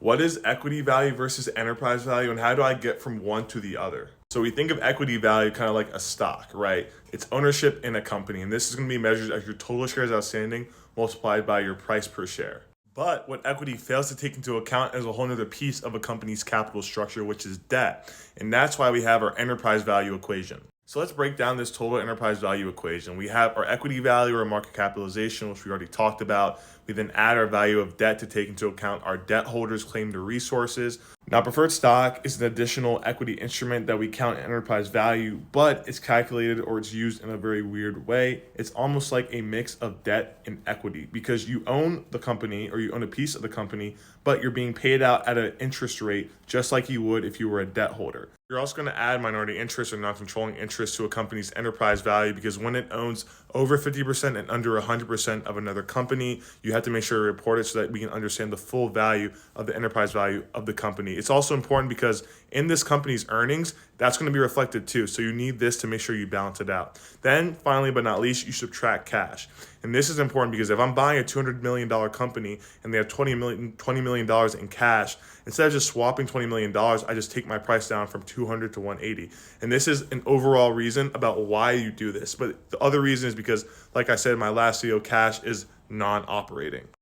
What is equity value versus enterprise value, and how do I get from one to the other? So we think of equity value kind of like a stock, right? It's ownership in a company, and this is going to be measured as your total shares outstanding multiplied by your price per share. But what equity fails to take into account is a whole other piece of a company's capital structure, which is debt. And that's why we have our enterprise value equation. So let's break down this total enterprise value equation. We have our equity value or market capitalization, which we already talked about. We then add our value of debt to take into account our debt holders' claim to resources. Now, preferred stock is an additional equity instrument that we count in enterprise value, but it's calculated or it's used in a very weird way. It's almost like a mix of debt and equity because you own the company or you own a piece of the company, but you're being paid out at an interest rate just like you would if you were a debt holder. You're also going to add minority interest or non-controlling interest to a company's enterprise value because when it owns over 50% and under 100% of another company, you have to make sure to report it so that we can understand the full value of the enterprise value of the company. It's also important because in this company's earnings, that's going to be reflected too. So you need this to make sure you balance it out. Then finally, but not least, you subtract cash. And this is important because if I'm buying a $200 million company and they have $20 million in cash, instead of just swapping $20 million, I just take my price down from 200 to 180. And this is an overall reason about why you do this. But the other reason is because, like I said in my last video, cash is non-operating.